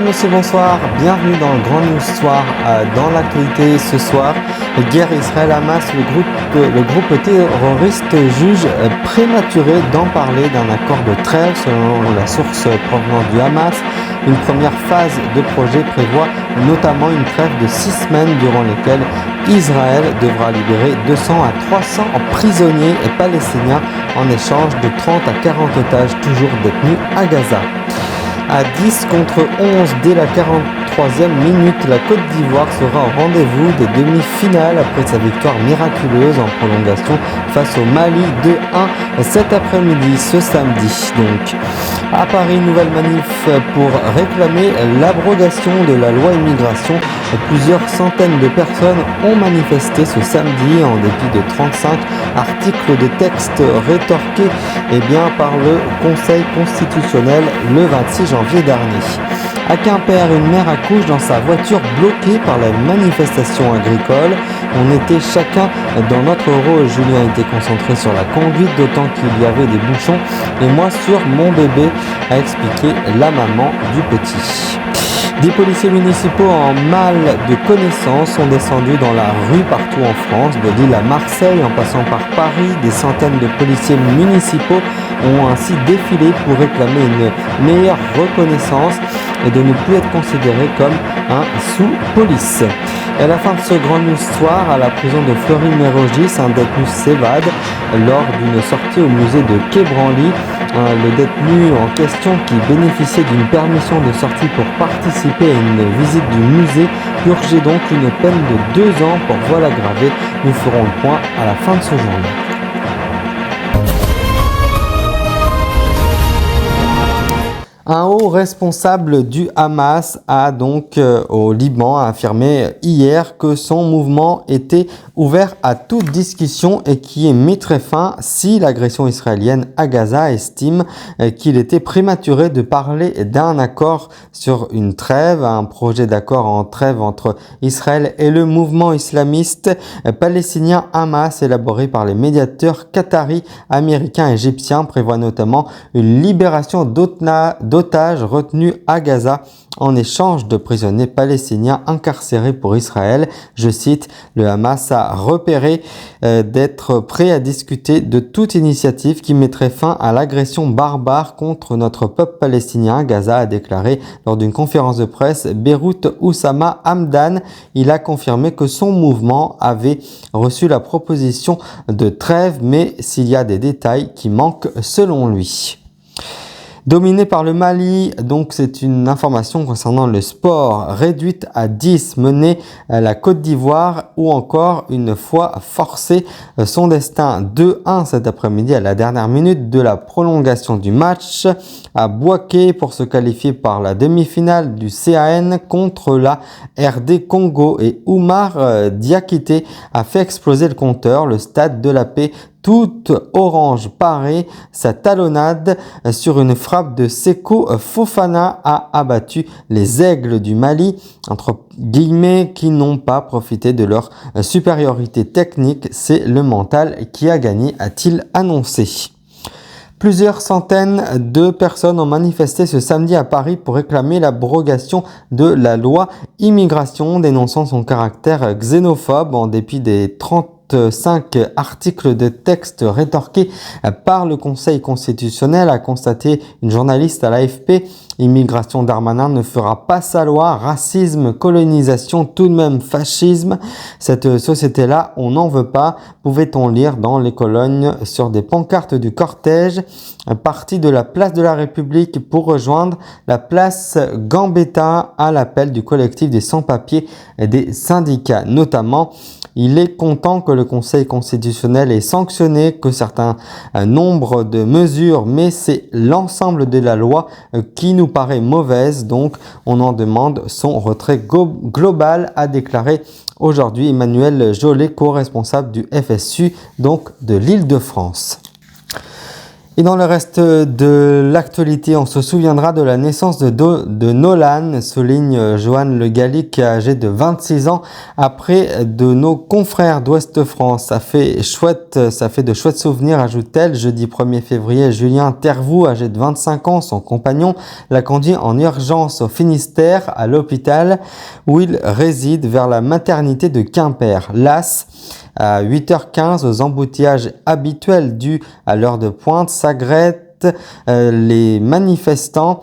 Mesdames, Messieurs, bonsoir. Bienvenue dans le Grand News Soir. Dans l'actualité ce soir, guerre Israël-Hamas, le groupe terroriste juge prématuré d'en parler d'un accord de trêve selon la source provenant du Hamas. Une première phase de projet prévoit notamment une trêve de 6 semaines durant lesquelles Israël devra libérer 200 à 300 prisonniers palestiniens en échange de 30 à 40 otages toujours détenus à Gaza. À 10 contre 11 dès la 43e minute, la Côte d'Ivoire sera au rendez-vous des demi-finales après sa victoire miraculeuse en prolongation face au Mali 2-1 cet après-midi, ce samedi. Donc, à Paris, nouvelle manif pour réclamer l'abrogation de la loi immigration. Plusieurs centaines de personnes ont manifesté ce samedi en dépit de 35 articles de texte rétorqués par le Conseil constitutionnel le 26 janvier dernier. À Quimper, une mère accouche dans sa voiture bloquée par la manifestation agricole. On était chacun dans notre rôle. Julien était concentré sur la conduite, d'autant qu'il y avait des bouchons, et moi sur mon bébé, a expliqué la maman du petit. Des policiers municipaux en mal de connaissance sont descendus dans la rue partout en France, de Lille à Marseille en passant par Paris. Des centaines de policiers municipaux ont ainsi défilé pour réclamer une meilleure reconnaissance et de ne plus être considéré comme un sous-police. Et à la fin de ce grand news soir, à la prison de Fleury-Mérogis, un détenu s'évade lors d'une sortie au musée de Quai Branly. Le détenu en question, qui bénéficiait d'une permission de sortie pour participer à une visite du musée, purgeait donc une peine de 2 ans pour vol aggravé. Nous ferons le point à la fin de ce journal. Un haut responsable du Hamas a donc au Liban affirmé hier que son mouvement était ouvert à toute discussion et qui mettrait fin si l'agression israélienne à Gaza estime qu'il était prématuré de parler d'un accord sur une trêve, un projet d'accord en trêve entre Israël et le mouvement islamiste palestinien Hamas élaboré par les médiateurs qataris, américains et égyptiens prévoit notamment une libération d'otages retenus à Gaza en échange de prisonniers palestiniens incarcérés pour Israël. Je cite, le Hamas a repéré d'être prêt à discuter de toute initiative qui mettrait fin à l'agression barbare contre notre peuple palestinien. Gaza a déclaré lors d'une conférence de presse Beyrouth Oussama Hamdan. Il a confirmé que son mouvement avait reçu la proposition de trêve, mais s'il y a des détails qui manquent selon lui. Dominé par le Mali, donc c'est une information concernant le sport. Réduite à 10, menée à la Côte d'Ivoire ou encore une fois forcé son destin 2-1 cet après-midi à la dernière minute de la prolongation du match à Bouaké pour se qualifier par la demi-finale du CAN contre la RD Congo, et Oumar Diakité a fait exploser le compteur. Le stade de la Paix toute orange parée, sa talonnade sur une frappe de Seko Fofana a abattu les aigles du Mali, entre guillemets, qui n'ont pas profité de leur supériorité technique. C'est le mental qui a gagné, a-t-il annoncé. Plusieurs centaines de personnes ont manifesté ce samedi à Paris pour réclamer l'abrogation de la loi immigration, dénonçant son caractère xénophobe en dépit des 35 articles de texte rétorqués par le Conseil constitutionnel, a constaté une journaliste à l'AFP. Immigration, Darmanin ne fera pas sa loi. Racisme, colonisation, tout de même fascisme. Cette société-là, on n'en veut pas, pouvait-on lire dans les colonnes sur des pancartes du cortège parti de la place de la République pour rejoindre la place Gambetta à l'appel du collectif des sans-papiers et des syndicats notamment. Il est content que le Conseil constitutionnel ait sanctionné que certains nombre de mesures, mais c'est l'ensemble de la loi qui nous paraît mauvaise, donc on en demande son retrait global, a déclaré aujourd'hui Emmanuel Jolet, co-responsable du FSU, donc de l'Île-de-France. Et dans le reste de l'actualité, on se souviendra de la naissance de Nolan, souligne Johan Le Gallic, âgé de 26 ans, après de nos confrères d'Ouest France. Ça fait de chouettes souvenirs, ajoute-t-elle. Jeudi 1er février, Julien Tervoux, âgé de 25 ans, son compagnon, l'a conduit en urgence au Finistère, à l'hôpital où il réside, vers la maternité de Quimper. Las, à 8h15, aux embouteillages habituels dus à l'heure de pointe, s'agrètent les manifestants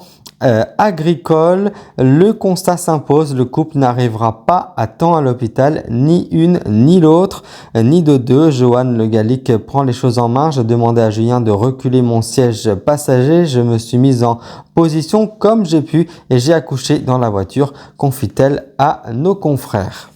agricoles. Le constat s'impose, le couple n'arrivera pas à temps à l'hôpital, ni une ni l'autre, ni de deux. Johan Le Gallic prend les choses en main. Je demandais à Julien de reculer mon siège passager. Je me suis mise en position comme j'ai pu et j'ai accouché dans la voiture, confie-t-elle à nos confrères.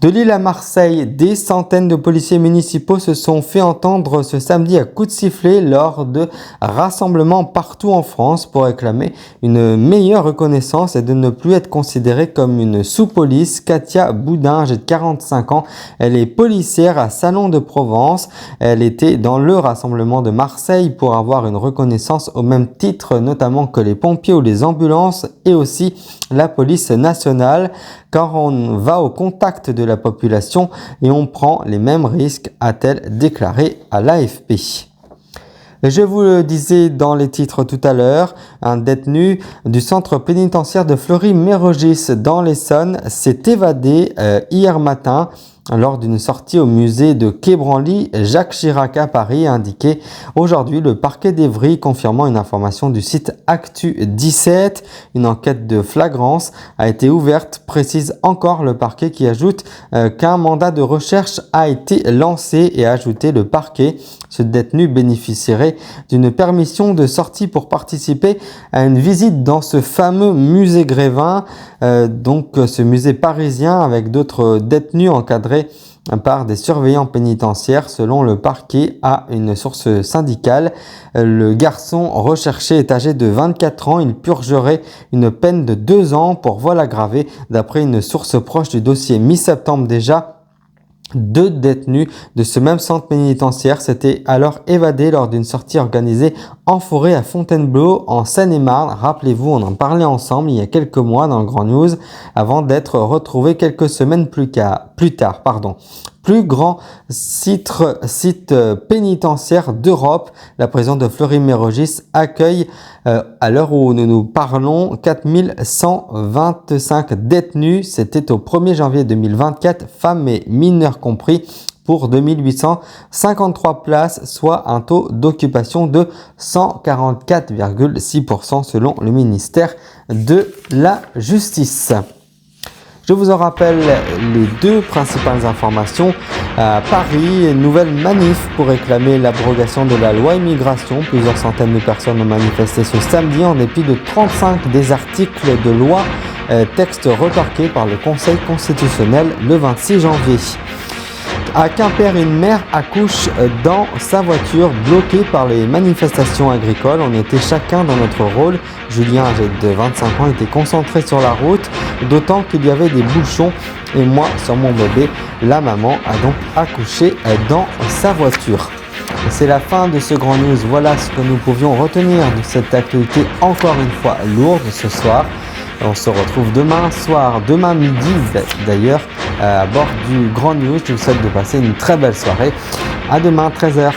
De Lille à Marseille, des centaines de policiers municipaux se sont fait entendre ce samedi à coups de sifflet lors de rassemblements partout en France pour réclamer une meilleure reconnaissance et de ne plus être considérée comme une sous-police. Katia Boudin, âgée de 45 ans, elle est policière à Salon de Provence. Elle était dans le rassemblement de Marseille pour avoir une reconnaissance au même titre notamment que les pompiers ou les ambulances et aussi la police nationale, car on va au contact de la population et on prend les mêmes risques, a-t-elle déclaré à l'AFP. Je vous le disais dans les titres tout à l'heure, un détenu du centre pénitentiaire de Fleury-Mérogis dans l'Essonne s'est évadé hier matin lors d'une sortie au musée de Quai Branly. Jacques Chirac à Paris a indiqué aujourd'hui le parquet d'Evry, confirmant une information du site Actu 17. Une enquête de flagrance a été ouverte, précise encore le parquet, qui ajoute qu'un mandat de recherche a été lancé et a ajouté le parquet. Ce détenu bénéficierait d'une permission de sortie pour participer à une visite dans ce fameux musée Grévin, donc ce musée parisien avec d'autres détenus encadrés par des surveillants pénitentiaires, selon le parquet, à une source syndicale. Le garçon recherché est âgé de 24 ans. Il purgerait une peine de 2 ans pour vol aggravé, d'après une source proche du dossier. Mi-septembre déjà, 2 détenus de ce même centre pénitentiaire s'étaient alors évadés lors d'une sortie organisée en forêt à Fontainebleau, en Seine-et-Marne. Rappelez-vous, on en parlait ensemble il y a quelques mois dans le Grand News, avant d'être retrouvés quelques semaines plus tard. Plus grand site pénitentiaire d'Europe, la prison de Fleury-Mérogis accueille, à l'heure où nous parlons, 4125 détenus. C'était au 1er janvier 2024, femmes et mineurs compris, pour 2853 places, soit un taux d'occupation de 144,6% selon le ministère de la Justice. Je vous en rappelle les 2 principales informations. À Paris, une nouvelle manif pour réclamer l'abrogation de la loi immigration. Plusieurs centaines de personnes ont manifesté ce samedi en dépit de 35 des articles de loi, texte retorqué par le Conseil constitutionnel le 26 janvier. À Quimper, une mère accouche dans sa voiture, bloquée par les manifestations agricoles. On était chacun dans notre rôle. Julien, âgé de 25 ans, était concentré sur la route, d'autant qu'il y avait des bouchons, et moi sur mon bébé. La maman a donc accouché dans sa voiture. C'est la fin de ce Grand News. Voilà ce que nous pouvions retenir de cette actualité encore une fois lourde ce soir. On se retrouve demain soir, demain midi d'ailleurs, à bord du Grand News. Je vous souhaite de passer une très belle soirée. À demain, 13h.